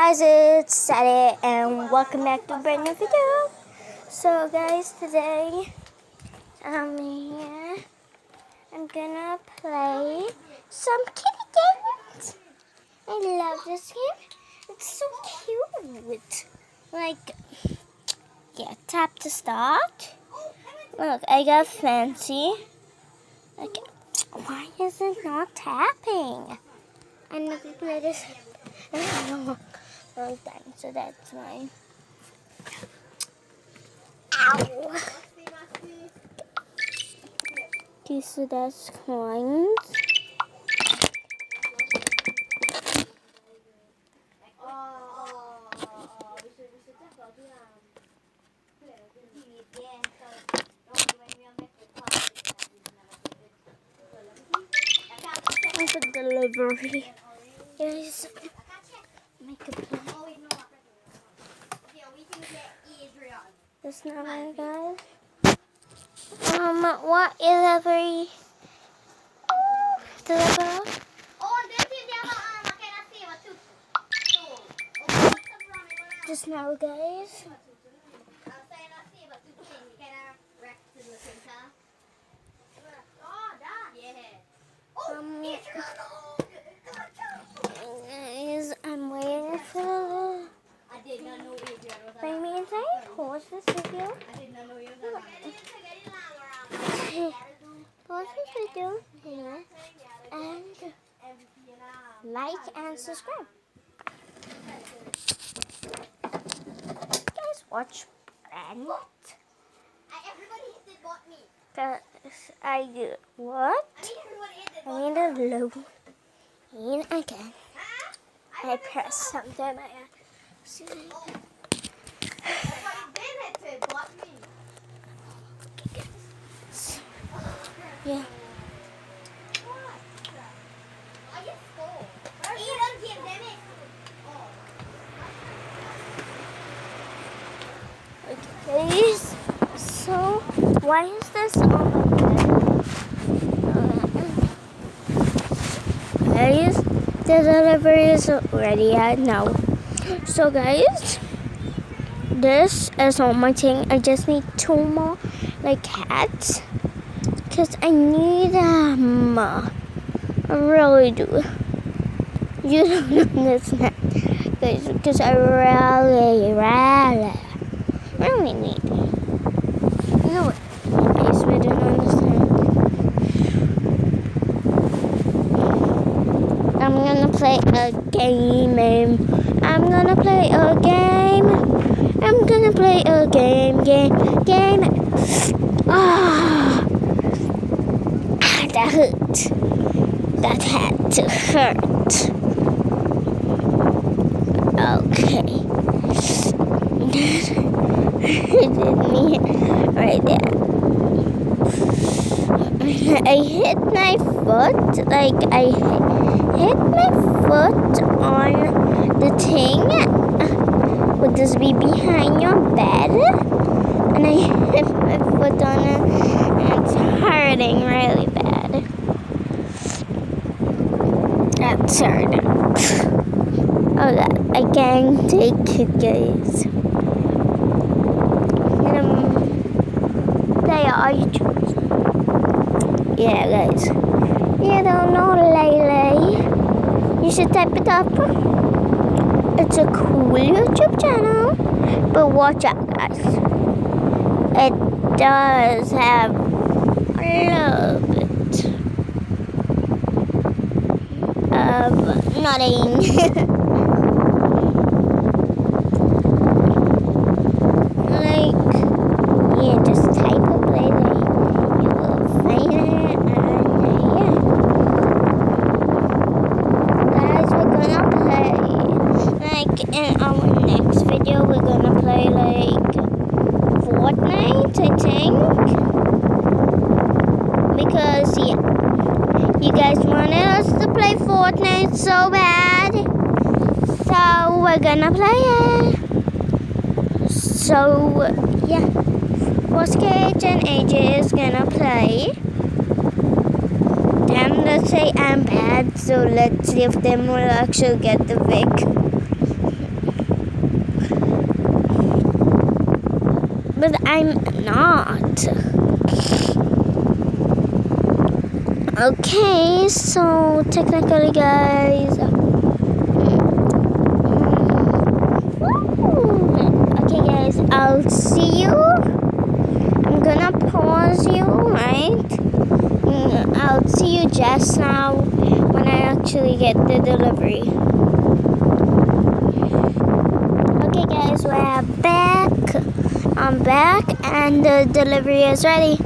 guys, it's Saturday and welcome back to a brand new video. So guys, today I'm here. I'm gonna play some kitty games. I love this game. It's so cute. Tap to start. Look, I got fancy. Why is it not tapping? I never played this in a long time, so that's why. Ow! Okay, so that's coins. And for delivery. Here's make a plan. That's not right, guys. What delivery? Deliver? Just now, guys. Guys, I'm waiting for. Wait, means I pause this video. Pause this video here and like and subscribe. Guys, watch Brent. I do what? I need a low. And again, I press something. See. Yeah. Okay, so why is this on my guys? The delivery is ready now. So guys, this is all my thing. I just need 2 more hats. Because I need them. I really do. You don't understand. Guys, because I really need it. No, guys, we don't understand. I'm gonna play a game. I'm gonna play a game. I'm gonna play a game. Ah. That hurt. That had to hurt. Okay. Hit me right there. I hit my foot. I hit my foot on the thing. Would this be behind your bed? And I hit my foot on it. And it's hurting really bad. That's hurting. Oh God, I can't take it, guys. They are YouTubers. Yeah, guys. You don't know Lele. You should type it up. It's a cool YouTube channel. But watch out, guys. It does have a little bit of nothing. Just type a play you will find it, and yeah. Guys, we're gonna play, in our next video, we're gonna play, Fortnite, I think. Because, yeah, you guys wanted us to play Fortnite so bad. So, we're gonna play it. So, yeah. Cage and AJ is gonna play. Damn, let's say I'm bad, so let's see if them will actually get the pick. but I'm not. Okay, so technically, guys. Okay, guys, I'll see you. I'm gonna pause you, right? I'll see you just now when I actually get the delivery. Okay, guys, we're back. I'm back, and the delivery is ready.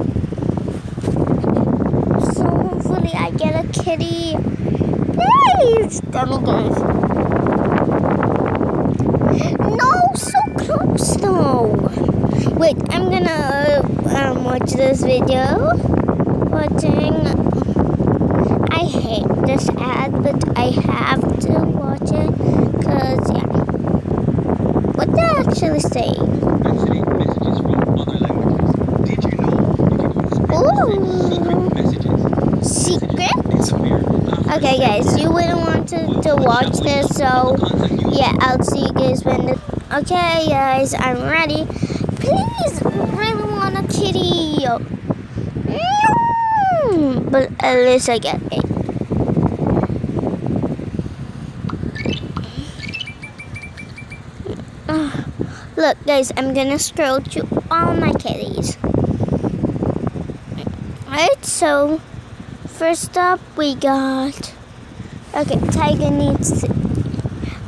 So hopefully I get a kitty. Please, tell me, guys. No, so close though. Wait, I'm gonna watch this video. I hate this ad, but I have to watch it because yeah. What did I actually say? Translate messages from other languages. Did you know Secret? Okay, guys, you wouldn't want to watch this, so yeah, I'll see you guys when the. Okay, guys, I'm ready. Please, I really want a kitty. But at least I get it. Look, guys, I'm gonna scroll through all my kitties. Alright, so first up we got. Okay, Tiger needs.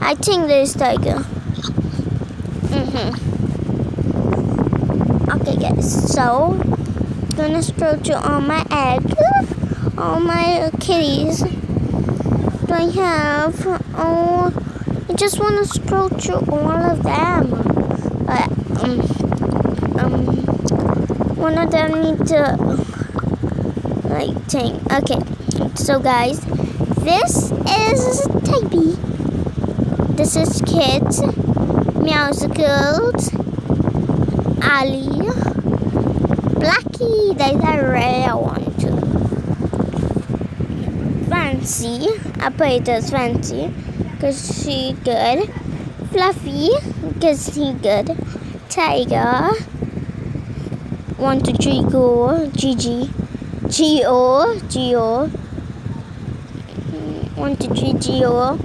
I think there's Tiger. Okay, guys, so gonna scroll through all my eggs, all my kitties. Do I have? Oh, I just want to scroll through all of them. But one of them need to like think. Okay, so guys, this is Typee. This is Kids, Meowsicles, Ali, Blackie, that's a rare one too. Fancy, I put it as Fancy because she good. Fluffy, because he good. Tiger, 1, 2, 3, go. Gigi, Geo, 1, 2, 3, Geo.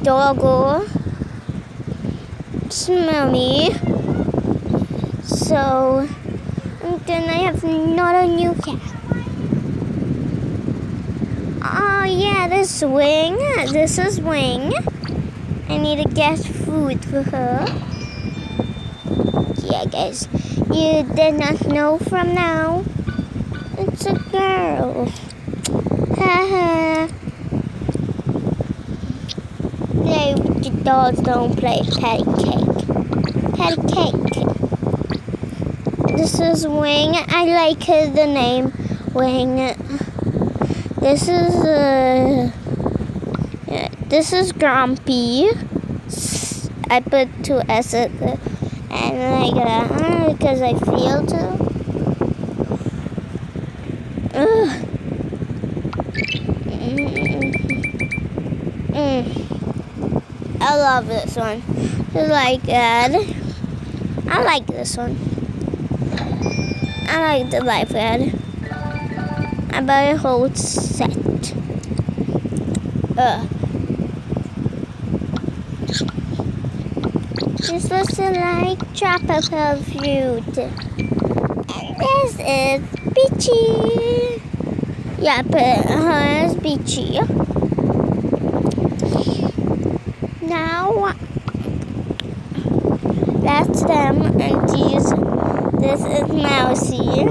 Doggo, Smelly. So, and then I have another new cat. Oh yeah, this Wing. This is Wing. I need to get food for her. Yeah, guys, you did not know from now. It's a girl. Haha. Play with the dolls, don't play patty cake. Patty cake. This is Wing. I like the name Wing. This is Grumpy. I put 2 S at the and like that because I feel to. I love this one. Just like that. I like this one. I like the life ad. I buy a whole set. This looks like tropical fruit. And this is Beachy. Yeah, but it's Beachy. Now that's them, and this is Mousy,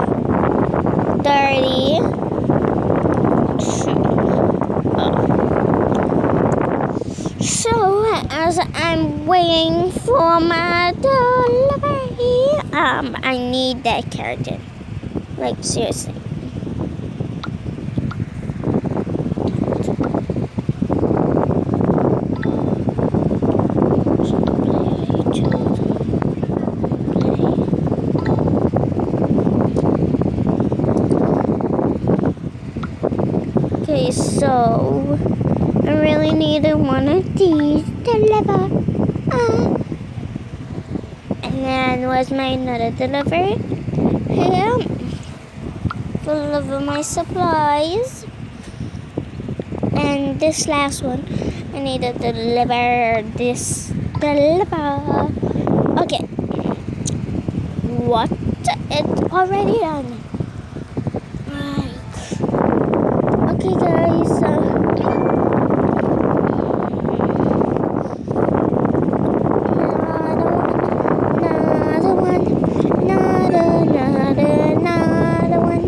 Dirty. So as I'm waiting for my delivery, I need that character. Like seriously. Okay, so I really needed one of these to deliver. And then one was my another delivery. Here, full of my supplies. And this last one, I need to deliver this. Deliver. Okay. What? It's already done. Right. Okay, guys. Another one.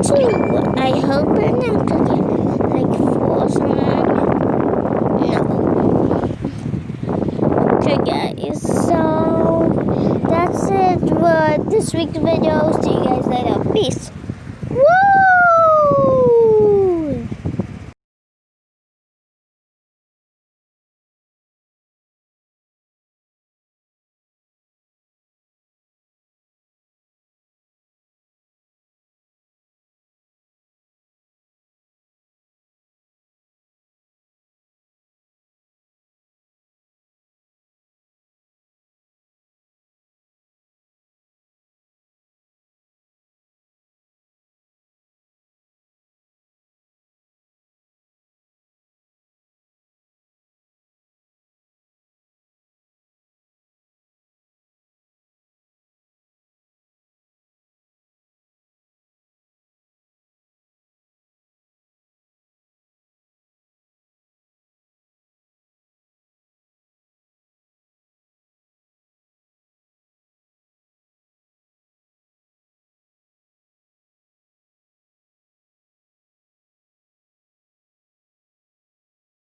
Two. I hope we're not gonna get like four something. No. Okay, guys. So that's it for this week's video. See you guys later. Peace.